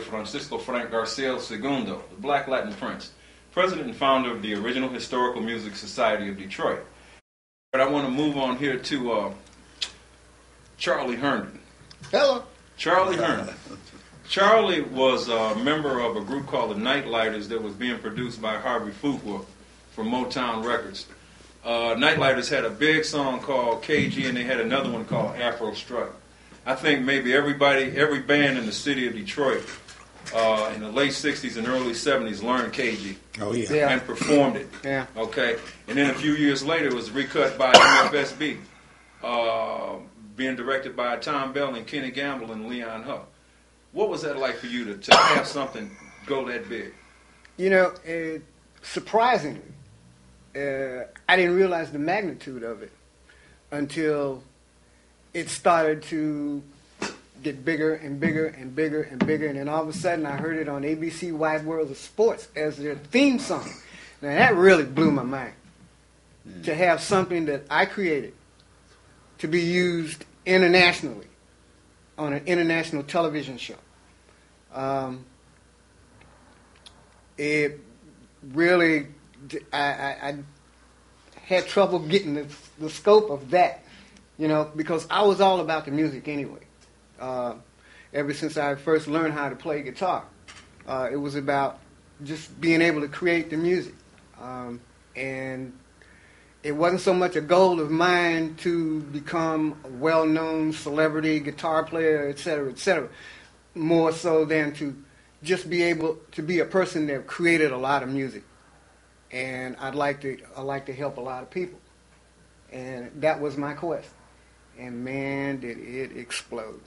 Francisco Frank Garcia II, the Black Latin Prince, president and founder of the original Historical Music Society of Detroit. But I want to move on here to Charlie Hearndon. Hello. Charlie Hearndon. Charlie was a member of a group called the Nightlighters that was being produced by Harvey Fuqua for Motown Records. Nightlighters had a big song called K-Jee, and they had another one called Afro Strut. I think maybe every band in the city of Detroit in the late 60s and early 70s learned K-Jee. Oh, yeah. And performed it. Yeah. Okay. And then a few years later, it was recut by MFSB, being directed by Tom Bell and Kenny Gamble and Leon Huff. What was that like for you to have something go that big? You know, surprisingly, I didn't realize the magnitude of it until it started to get bigger and bigger and bigger and bigger, and then all of a sudden I heard it on ABC Wide World of Sports as their theme song. Now that really blew my mind, to have something that I created to be used internationally on an international television show. It really, I had trouble getting the scope of that, you know, because I was all about the music anyway. Ever since I first learned how to play guitar, it was about just being able to create the music. And it wasn't so much a goal of mine to become a well-known celebrity guitar player, et cetera, more so than to just be able to be a person that created a lot of music. And I like to help a lot of people. And that was my quest. And man, did it explode.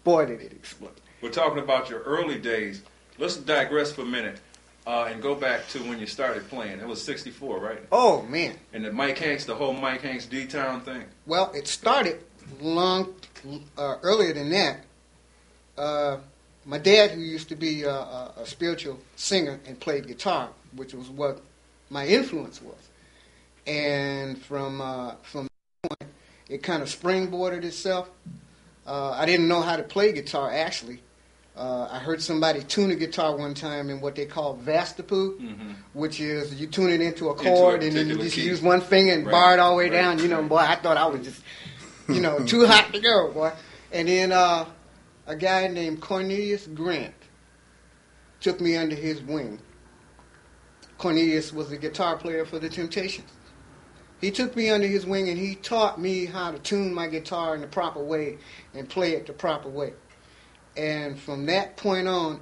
Boy, did it explode. We're talking about your early days. Let's digress for a minute and go back to when you started playing. It was 64, right? Oh, man. And the whole Mike Hanks D-Town thing? Well, it started earlier than that. My dad, who used to be a spiritual singer and played guitar, which was what my influence was. And from that point, it kind of springboarded itself. I didn't know how to play guitar, actually. I heard somebody tune a guitar one time in what they call Vastapu, which is you tune it into a chord and then you just use one finger and bar it all the way down. You know, boy, I thought I was just, too hot to go, boy. And then a guy named Cornelius Grant took me under his wing. Cornelius was the guitar player for the Temptations. He took me under his wing and he taught me how to tune my guitar in the proper way and play it the proper way. And from that point on,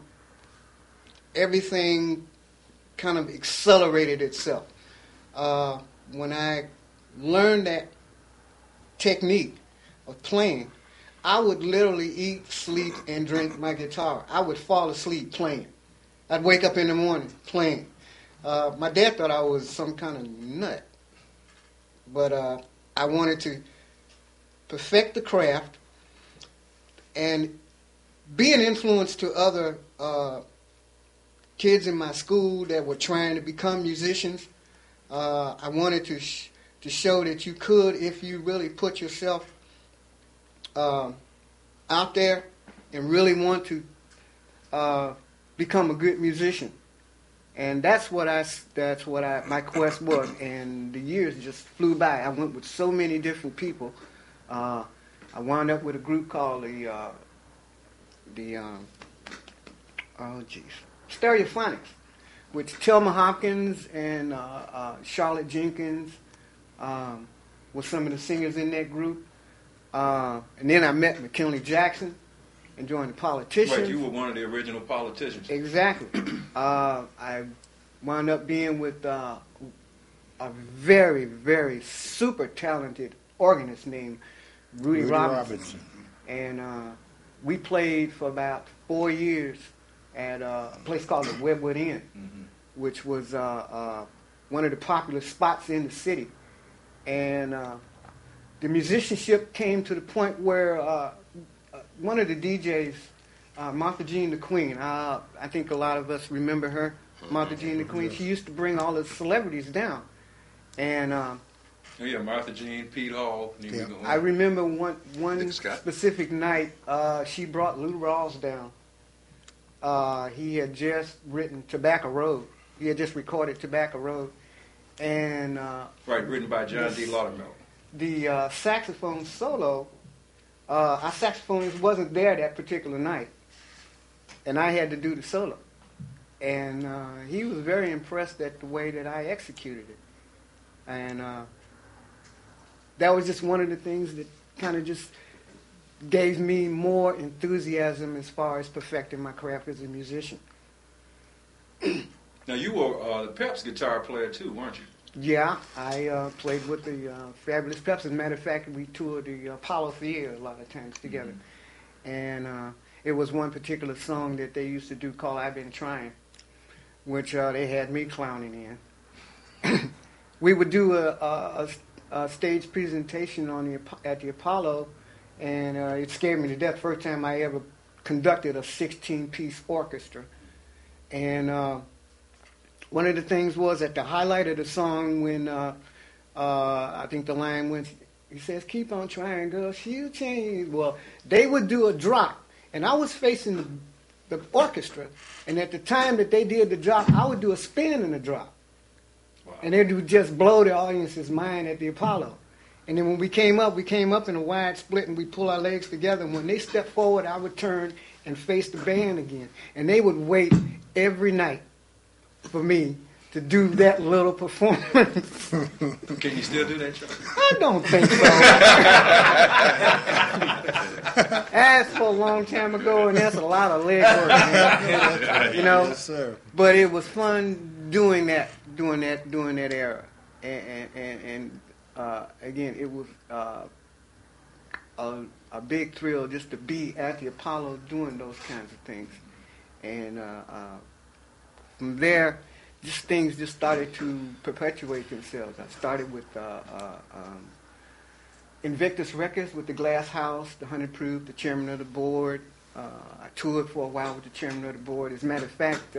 everything kind of accelerated itself. When I learned that technique of playing, I would literally eat, sleep, and drink my guitar. I would fall asleep playing. I'd wake up in the morning playing. My dad thought I was some kind of nut. But I wanted to perfect the craft and be an influence to other kids in my school that were trying to become musicians. I wanted to show that you could, if you really put yourself out there and really want to become a good musician. And that's what my quest was. And the years just flew by. I went with so many different people. I wound up with a group called Stereophonics, which Thelma Hopkins and Charlotte Jenkins were some of the singers in that group. And then I met McKinley Jackson and joined the Politicians. Right, you were one of the original Politicians. Exactly. I wound up being with a very, very super talented organist named Rudy Robinson. And we played for about 4 years at a place called the Webwood Inn, which was one of the popular spots in the city. And the musicianship came to the point where one of the DJs, Martha Jean the Queen, I think a lot of us remember her, Martha Jean the Queen. She used to bring all the celebrities down. And Oh, yeah, Martha Jean, Pete Hall. Yeah. I remember one specific night, she brought Lou Rawls down. He had just written Tobacco Road. He had just recorded Tobacco Road. And written by John D. Laudermilk. The saxophone solo, our saxophonist wasn't there that particular night. And I had to do the solo. And he was very impressed at the way that I executed it. And that was just one of the things that kind of just gave me more enthusiasm as far as perfecting my craft as a musician. Now, you were the Peps guitar player too, weren't you? Yeah, I played with the Fabulous Peps. As a matter of fact, we toured the Apollo Theater a lot of times together. And it was one particular song that they used to do called I've Been Trying, which they had me clowning in. We would do a stage presentation at the Apollo, and it scared me to death. First time I ever conducted a 16-piece orchestra. And one of the things was at the highlight of the song when I think the line went, he says, "Keep on trying, girl, she'll change." Well, they would do a drop, and I was facing the orchestra, and at the time that they did the drop, I would do a spin in the drop. Wow. And it would just blow the audience's mind at the Apollo. And then when we came up in a wide split, and we pull our legs together, and when they stepped forward, I would turn and face the band again. And they would wait every night for me to do that little performance. Can you still do that, Charlie? I don't think so. Asked for a long time ago, and that's a lot of leg work, man. You know. Yes, sir. But it was fun doing that era, and again, it was a big thrill just to be at the Apollo doing those kinds of things, and from there, just things just started to perpetuate themselves. I started with Invictus Records with the Glass House, the 100 Proof, the chairman of the board. I toured for a while with the chairman of the board. As a matter of fact,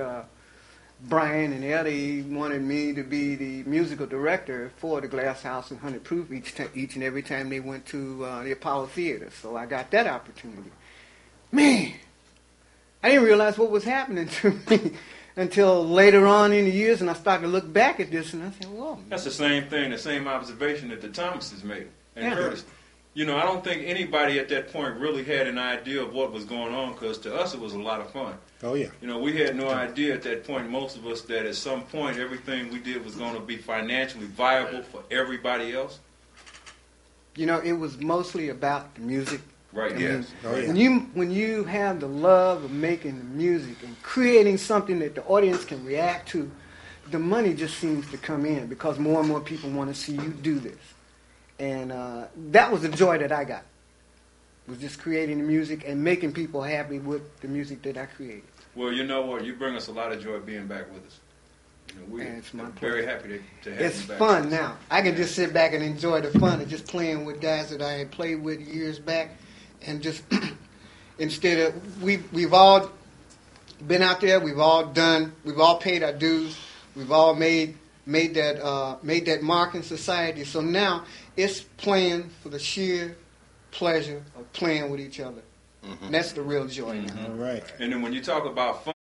Brian and Eddie wanted me to be the musical director for the Glass House and 100 Proof each and every time they went to the Apollo Theater. So I got that opportunity. Man, I didn't realize what was happening to me until later on in the years, and I started to look back at this, and I said, whoa. That's the same thing, the same observation that the Thomases made. And Curtis, you know, I don't think anybody at that point really had an idea of what was going on, because to us it was a lot of fun. Oh, yeah. You know, we had no idea at that point, most of us, that at some point everything we did was going to be financially viable for everybody else. You know, it was mostly about the music. Right, yes. Oh, yeah. When you have the love of making the music and creating something that the audience can react to, the money just seems to come in because more and more people want to see you do this. And that was the joy that I got, was just creating the music and making people happy with the music that I created. Well, you know what? You bring us a lot of joy being back with us. You know, we're very happy to have you back. It's fun now. I can just sit back and enjoy the fun of just playing with guys that I had played with years back. And just instead of we've all been out there, we've all paid our dues, we've all made that mark in society. So now it's playing for the sheer pleasure of playing with each other. Mm-hmm. And that's the real joy now. All right. And then when you talk about fun.